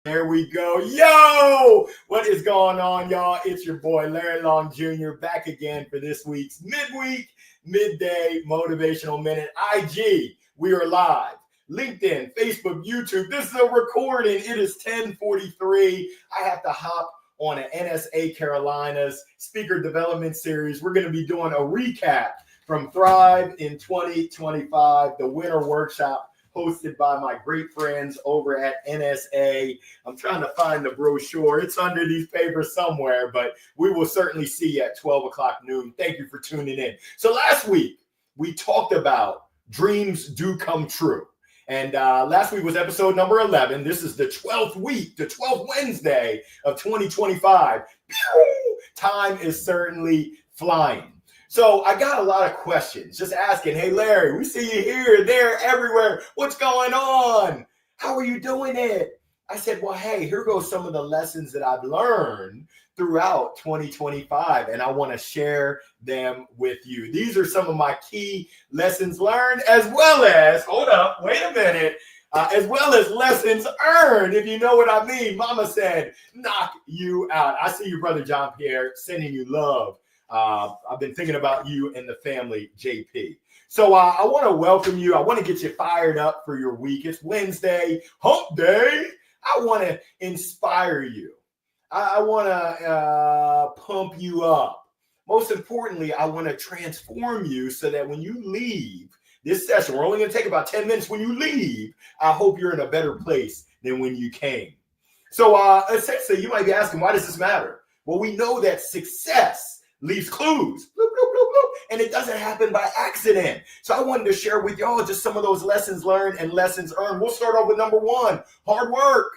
There we go. Yo, what is going on, y'all? It's your boy, Larry Long Jr., back again for this week's Midweek, Midday Motivational Minute. IG, we are live. LinkedIn, Facebook, YouTube. This is a recording. It is 10:43. I have to hop on an NSA Carolinas speaker development series. We're going to be doing a recap from Thrive in 2025, the winter workshop hosted by my great friends over at NSA. I'm trying to find the brochure. It's under these papers somewhere, but we will certainly see you at 12 o'clock noon. Thank you for tuning in. So last week, we talked about dreams do come true. And last week was episode number 11. This is the 12th week, the 12th Wednesday of 2025. Time is certainly flying. So I got a lot of questions just asking, hey, Larry, we see you here, there, everywhere. What's going on? How are you doing it? I said, well, hey, here goes some of the lessons that I've learned throughout 2025, and I want to share them with you. These are some of my key lessons learned, as well as, hold up, wait a minute, as well as lessons earned, if you know what I mean. Mama said, knock you out. I see you, Brother John Pierre, sending you love. I've been thinking about you and the family, JP. So I want to welcome you. I want to get you fired up for your week. It's Wednesday, hump day. I want to inspire you. I want to pump you up. Most importantly, I want to transform you so that when you leave this session, we're only going to take about 10 minutes. When you leave, I hope you're in a better place than when you came. So essentially, you might be asking, why does this matter? Well, we know that success leaves clues, bloop, bloop, bloop, bloop, and it doesn't happen by accident. So I wanted to share with y'all just some of those lessons learned and lessons earned. We'll start off with number one, hard work.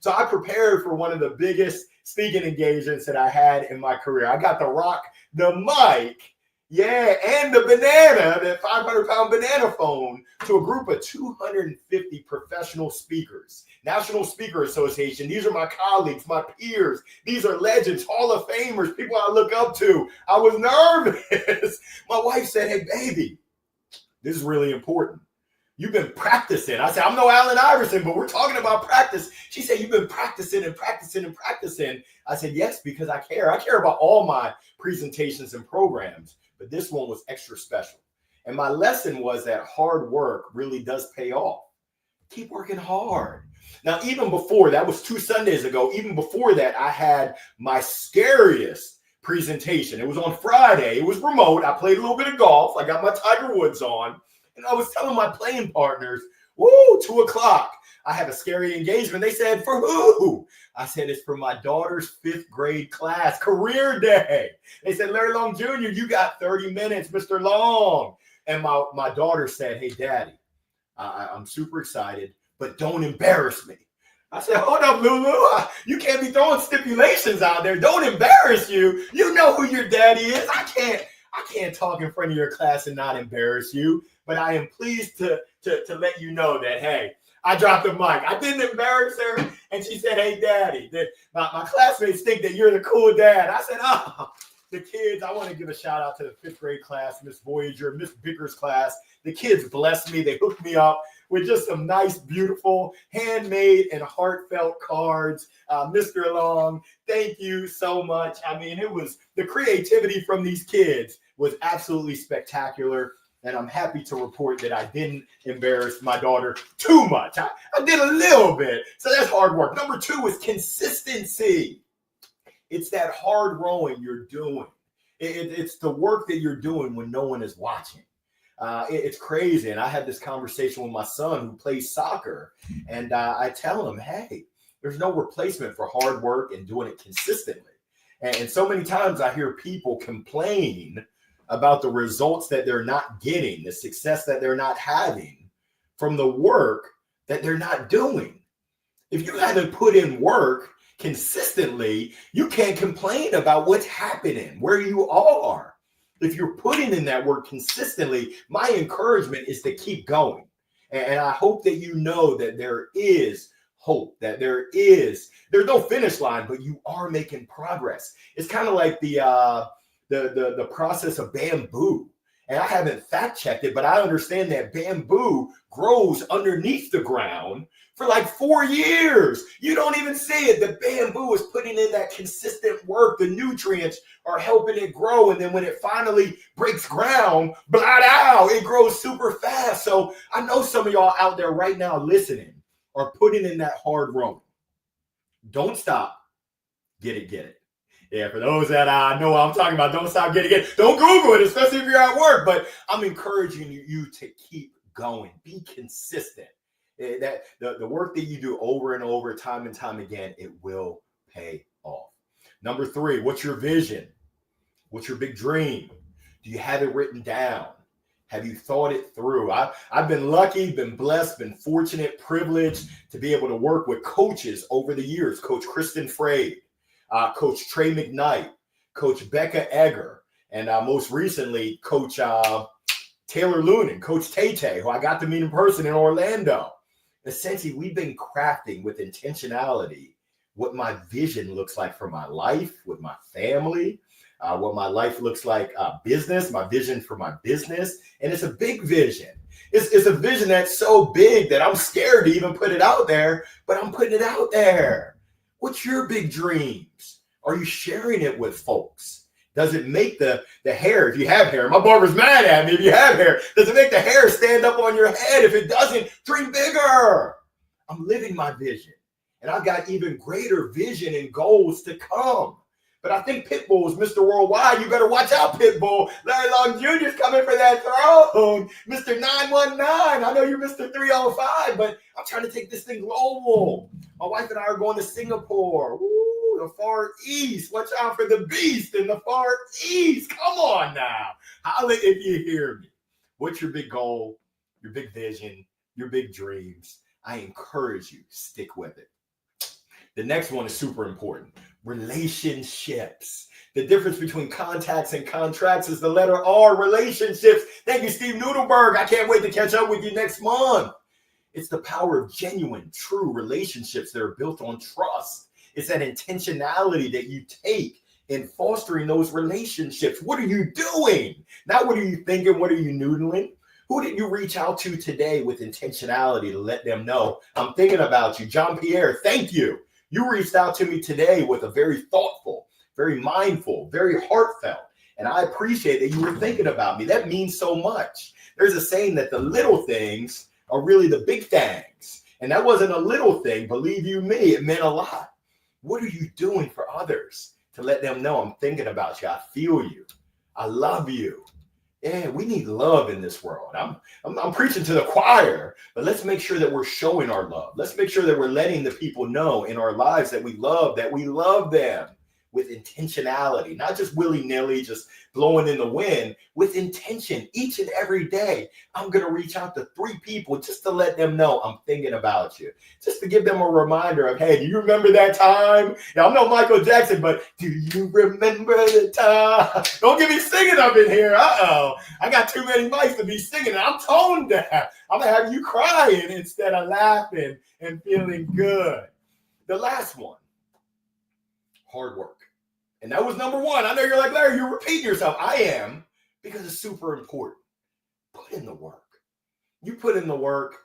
So I prepared for one of the biggest speaking engagements that I had in my career. I got to rock the mic, and the banana, that 500-pound banana phone, to a group of 250 professional speakers. National Speaker Association. These are my colleagues, my peers. These are legends, Hall of Famers, people I look up to. I was nervous. My wife said, hey, baby, this is really important. You've been practicing. I said, I'm no Allen Iverson, but we're talking about practice. She said, you've been practicing and practicing and practicing. I said, yes, because I care. I care about all my presentations and programs, but this one was extra special. And my lesson was that hard work really does pay off. Keep working hard. Now, even before, that was 2 Sundays ago, even before that, I had my scariest presentation. It was on Friday. It was remote. I played a little bit of golf. I got my Tiger Woods on. And I was telling my playing partners, 2 o'clock. I have a scary engagement. They said, for who? I said, it's for my daughter's 5th grade class, career day. They said, Larry Long Jr., you got 30 minutes, Mr. Long. And my daughter said, hey, Daddy, I'm super excited, but don't embarrass me. I said, hold up, Lulu. You can't be throwing stipulations out there. Don't embarrass you. You know who your daddy is. I can't talk in front of your class and not embarrass you. But I am pleased to let you know that, hey, I dropped the mic. I didn't embarrass her. And she said, hey, Daddy, my classmates think that you're the cool dad. I said, the kids, I want to give a shout out to the 5th grade class, Miss Voyager, Miss Bicker's class. The kids blessed me. They hooked me up with just some nice, beautiful, handmade and heartfelt cards. Mr. Long, thank you so much. I mean, it was the creativity from these kids was absolutely spectacular. And I'm happy to report that I didn't embarrass my daughter too much. I did a little bit. So that's hard work. Number 2 is consistency. It's that hard rowing you're doing. It's the work that you're doing when no one is watching. It's crazy. And I had this conversation with my son who plays soccer. And I tell him, hey, there's no replacement for hard work and doing it consistently. And so many times I hear people complain about the results that they're not getting, the success that they're not having from the work that they're not doing. If you haven't put in work consistently, you can't complain about what's happening, where you are. If you're putting in that work consistently, my encouragement is to keep going. And I hope that you know that there is hope, that there's no finish line, but you are making progress. It's kind of like the process of bamboo. And I haven't fact checked it, but I understand that bamboo grows underneath the ground for like 4 years. You don't even see it. The bamboo is putting in that consistent work. The nutrients are helping it grow. And then when it finally breaks ground, blah, it grows super fast. So I know some of y'all out there right now listening are putting in that hard rowing. Don't stop. Get it, get it. Yeah, for those that know what I'm talking about, don't stop, get it. Don't Google it, especially if you're at work. But I'm encouraging you to keep going. Be consistent. That the work that you do over and over, time and time again, it will pay off. Number 3, what's your vision? What's your big dream? Do you have it written down? Have you thought it through? I've been lucky, been blessed, been fortunate, privileged to be able to work with coaches over the years. Coach Kristen Frade, Coach Trey McKnight, Coach Becca Egger, and most recently, Coach Taylor Lunan, Coach Tay, who I got to meet in person in Orlando. Essentially, we've been crafting with intentionality what my vision looks like for my life, with my family, what my life looks like, business, my vision for my business. And it's a big vision. It's a vision that's so big that I'm scared to even put it out there, but I'm putting it out there. What's your big dreams? Are you sharing it with folks? Does it make the hair, if you have hair, my barber's mad at me if you have hair, does it make the hair stand up on your head? If it doesn't, dream bigger. I'm living my vision. And I've got even greater vision and goals to come. But I think Pitbull is Mr. Worldwide. You better watch out, Pitbull. Larry Long Jr. is coming for that throne. Mr. 919. I know you're Mr. 305, but I'm trying to take this thing global. My wife and I are going to Singapore. Woo, the Far East. Watch out for the beast in the Far East. Come on now. Holla if you hear me. What's your big goal, your big vision, your big dreams? I encourage you, stick with it. The next one is super important. Relationships. The difference between contacts and contracts is the letter R, relationships. Thank you, Steve Noodleberg. I can't wait to catch up with you next month. It's the power of genuine, true relationships that are built on trust. It's that intentionality that you take in fostering those relationships. What are you doing? Not what are you thinking? What are you noodling? Who did you reach out to today with intentionality to let them know, I'm thinking about you? John Pierre, thank you. You reached out to me today with a very thoughtful, very mindful, very heartfelt, and I appreciate that you were thinking about me. That means so much. There's a saying that the little things are really the big things, and that wasn't a little thing. Believe you me, it meant a lot. What are you doing for others to let them know I'm thinking about you? I feel you. I love you. Yeah, we need love in this world. I'm preaching to the choir, but let's make sure that we're showing our love. Let's make sure that we're letting the people know in our lives that we love them with intentionality, not just willy-nilly, just blowing in the wind, with intention. Each and every day, I'm going to reach out to 3 people just to let them know I'm thinking about you, just to give them a reminder of, hey, do you remember that time? Now, I'm no Michael Jackson, but do you remember the time? Don't get me singing up in here. I got too many mics to be singing. I'm toned down. I'm going to have you crying instead of laughing and feeling good. The last one, hard work. And that was number 1. I know you're like, Larry, you're repeating yourself. I am, because it's super important. Put in the work. You put in the work.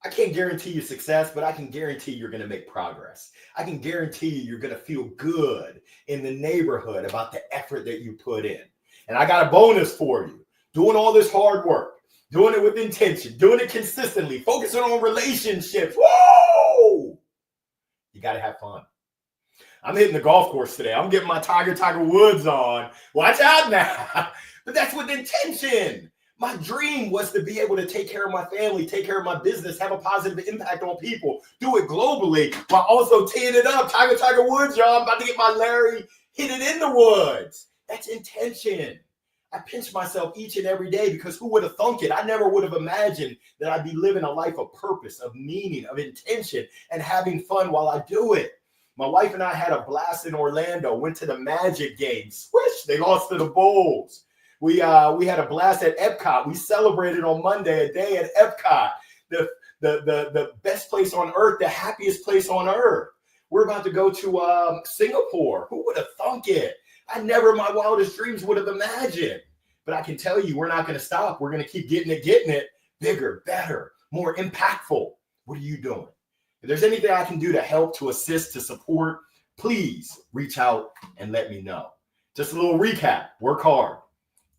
I can't guarantee you success, but I can guarantee you're going to make progress. I can guarantee you're going to feel good in the neighborhood about the effort that you put in. And I got a bonus for you. Doing all this hard work, doing it with intention, doing it consistently, focusing on relationships. Whoa! You got to have fun. I'm hitting the golf course today. I'm getting my Tiger Woods on. Watch out now. But that's with intention. My dream was to be able to take care of my family, take care of my business, have a positive impact on people, do it globally, while also teeing it up. Tiger Woods, y'all. I'm about to get my Larry hit it in the woods. That's intention. I pinch myself each and every day because who would have thunk it? I never would have imagined that I'd be living a life of purpose, of meaning, of intention, and having fun while I do it. My wife and I had a blast in Orlando, went to the Magic game. Swish, they lost to the Bulls. We had a blast at Epcot. We celebrated on Monday, a day at Epcot, the best place on earth, the happiest place on earth. We're about to go to Singapore. Who would have thunk it? I never in my wildest dreams would have imagined. But I can tell you, we're not going to stop. We're going to keep getting it bigger, better, more impactful. What are you doing? If there's anything I can do to help, to assist, to support, please reach out and let me know. Just a little recap. Work hard.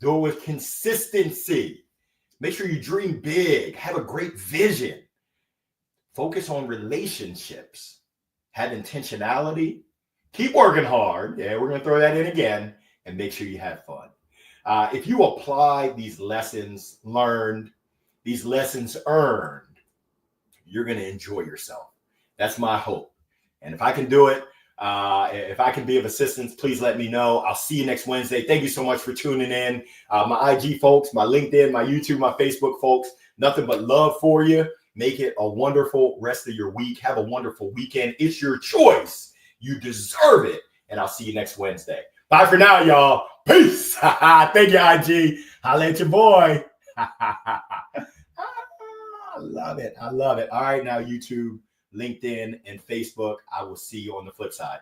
Do it with consistency. Make sure you dream big. Have a great vision. Focus on relationships. Have intentionality. Keep working hard. Yeah, we're going to throw that in again. And make sure you have fun. If you apply these lessons learned, these lessons earned, you're going to enjoy yourself. That's my hope. And if I can do it, if I can be of assistance, please let me know. I'll see you next Wednesday. Thank you so much for tuning in. My IG folks, my LinkedIn, my YouTube, my Facebook folks, nothing but love for you. Make it a wonderful rest of your week. Have a wonderful weekend. It's your choice. You deserve it. And I'll see you next Wednesday. Bye for now, y'all. Peace. Thank you, IG. Holla at your boy. I love it. I love it. All right, now YouTube, LinkedIn, and Facebook. I will see you on the flip side.